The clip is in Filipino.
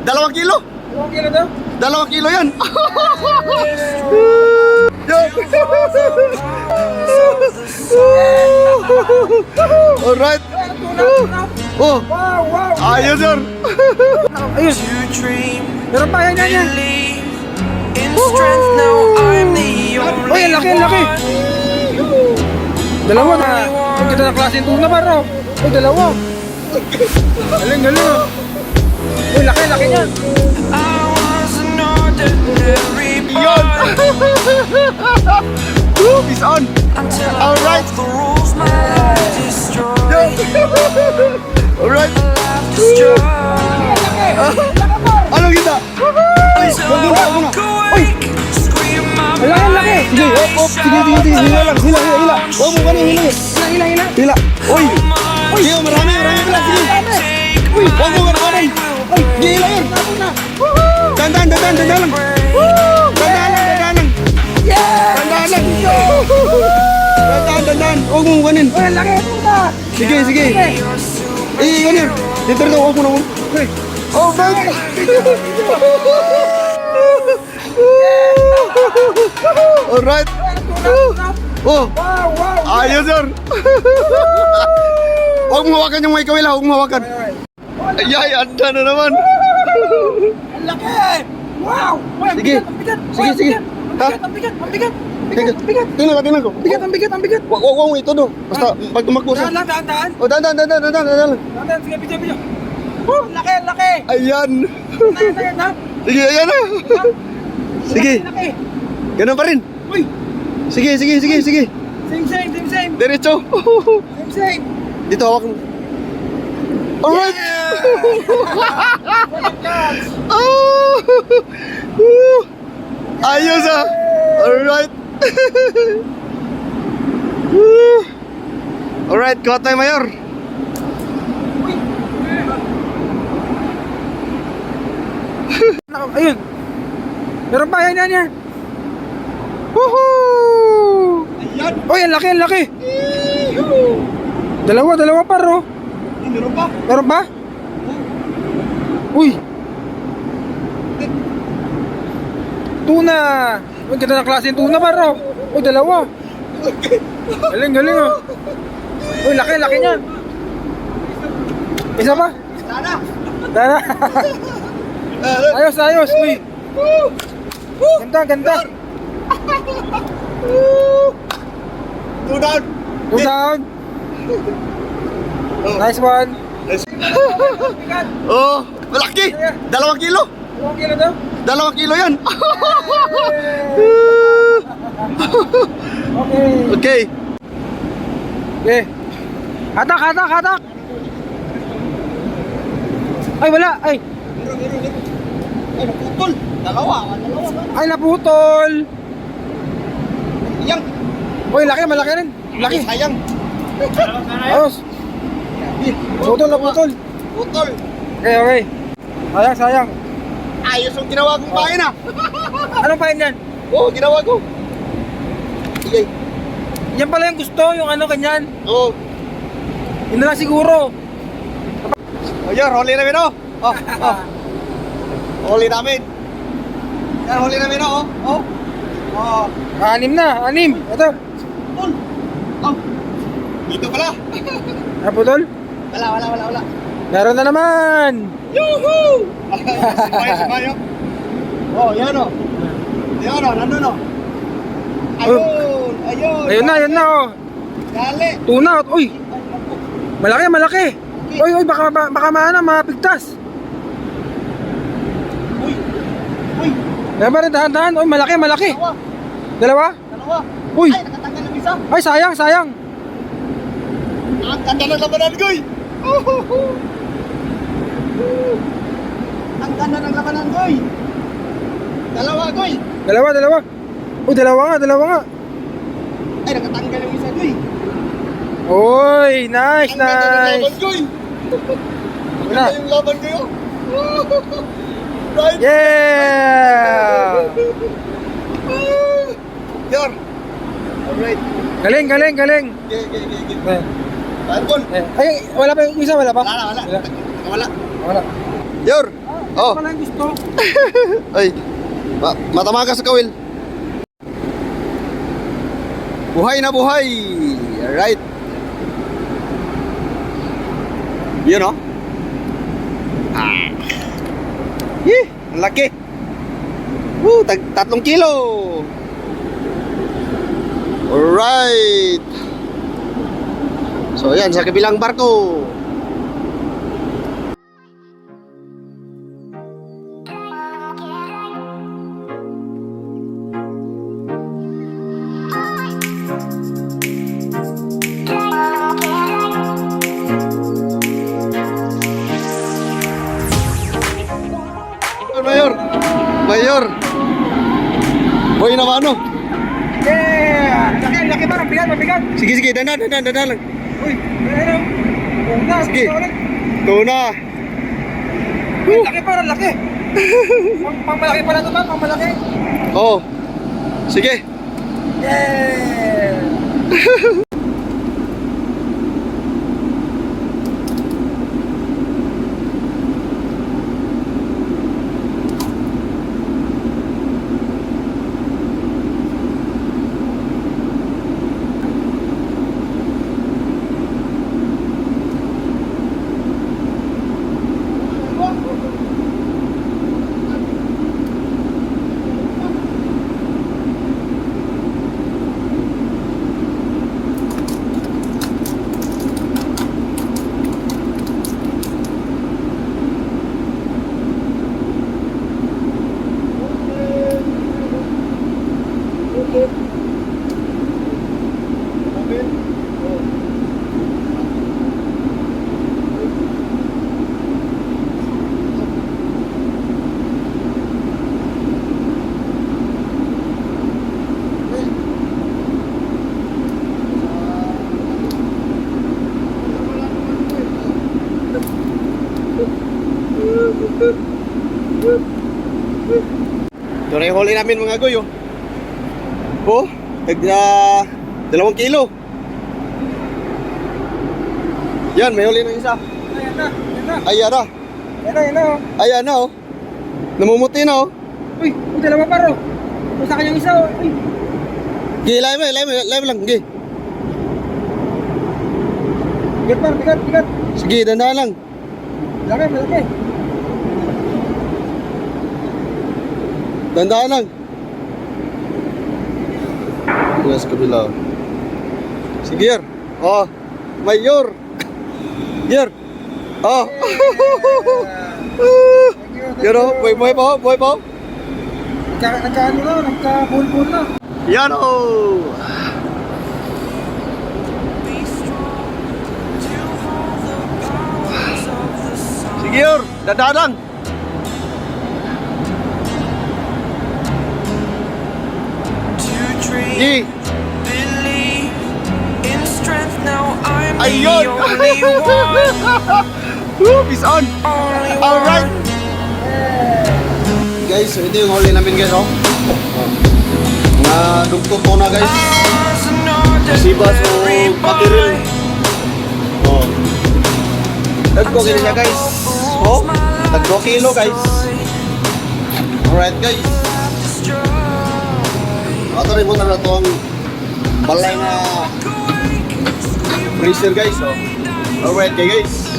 2 kilo. 2 kilo daw? 2 kilo yan. Yo. Alright. Oh. Wow, wow. Ayos sir. Ayun. Meron pa yan yan. Uy, ang laki, ang laki. Dalawa na. Ang ganda ng klase ng tuna bro. Uy, dalawa. Galing, galing. Uy, laki, laki niyan. Yun. Peace on. Alright. Yo. Alright. Ano kita? Uy, ang laki, ang laki. Sige, op. Sige. Hila lang. Hila. Huwag mo ganun, hila. Hila. Uy. Sige, marami pala. Sige. Uy, huwag mo ganun. Uy, hila yun. Dandan lang. Dandan lang. Huwag mo ganun. Uy, ang laki. Sige. Ganun. Dito, huwag mo na. Uy. Oh, bang! Alright. Oh, Wow, wow. ayos sir. Huwag mo hawakan yung may kawila, huwag mo hawakan. Ay, anda na naman. Ang laki. Wow. Uy, ang Sige. bigat, ang bigat. Sige, Uy, sige. Ang bigat. Tingnan ko. Ang bigat. Huwag mo ito do. Basta pag tumakbo siya. Daan. Oh, dandan. Daan, sige, video. Ang laki. Ayan. Daan. Sige, ayan na. Sige, Laki. ganun pa rin. Uy, Sige. same. Diretso. Same. Dito hawak mo. Alright. Oh. Ayos ah. Alright. Alright, kuha tayo Mayor. Ayun. Meron pa yan. Woohoo! Ayan. Uy, ang laki. Dalawa par, oh. Meron pa? Uy. Tuna. Ang ganda ng klase ng tuna par, oh. Uy, dalawa. Galing, oh. Uy, laki niyan. Isa pa? Dana. Ayos. Uy. Ganda. Two down. Two down. Nice one. Oh, malaki. 2 kilo. 2 kilo daw? 2 kilo yan. Okay. Okay. Hatak. Ay, wala. Ay, Ay, naputol. Dalawa. ay naputol. Yang. Uy, malaki rin. Laki. Sayang. Ayos. Naputol. Putol. Okay. Sayang. Ayos ang ginawa kong pain ah. Anong pain yan? Oo, ginawa ko. Sige. Yan pala yung gusto, yung ano kanyan. Oo. Yun na lang siguro. Mayor, huli namin oh. Huli namin. Yan, huli namin oh. Oh. 6 na. Ito. Putol. Oh. Dito pala. Naputol? Wala. Meron na naman. Yuhuu! Sibay. Oh, yan oh. Yan oh, nandun oh. Ayun. Ayun na, oh. Dali. Tuna. Uy. Malaki. Uy, baka mapigtas. Uy. Kaya ba rin, dahan. Uy, malaki. Dalawa? Uy. Ay, nakatanggal ng isa. Ay, sayang. Ang ganda ng labanan, Goy. Ang ganda ng labanan, Goy. Dalawa, Goy. Dalawa. Uy, dalawa nga. Ay, nakatanggal yung isa, Goy. Uy, nice. Ang ganda ng laban, Goy. Ang Na. ganda yung laban, Goy. Right. Yeah! Yor. Alright. Galing. Okay. Tayo, Gon. Ay, wala pa yung isa, wala pa? Wala. Wala. Yor. Oh. Wala yung gusto. Ay, matama ka sa kawil. Buhay na buhay. Alright. Yun oh. Yee, ang laki. Woo, 3 kilo. Alright. So yan, sa kabilang barko. Mayor. Mayor. Boy na ano? Yeah! Laki parang bigat, mabigat. Sige, dandan lang. Uy, ano? Una, Sige. ulit. Tuna. Laki parang laki. Pangmalaki pala ito ba? Pangmalaki. Oh. Sige. Yeah! Ito na yung huli namin mga goy oh. Oh, 2 kilo. Yan, may huli ng isa. Ayan na. Ayan na. Ayan na. Ayan na oh. Namumuti na oh. Uy, dalawa paro. Kung sa kanyang isa, uy. Gi, live lang, gi. Bigat. Sige, dandahan lang. Malaki. Dandahan lang. Yes, kabila. Sige, Yer. Oh, Mayor. Yer. Oh. Yan oh, buhay pa. Nagkaano na, nagka-pulpul na. Yan oh. Sige, Yer. Dandahan lang. Gi. Ayun! Woo, peace on! Alright! Guys, so ito yung huli namin guys, oh. Mga dugtog ko na guys. Sibas o patiril. Oh. Tagko gini siya guys. Oh, 2 kilo guys. Alright guys. Ato rin mo na ito ang balay na freezer guys. Oh. Alright guys.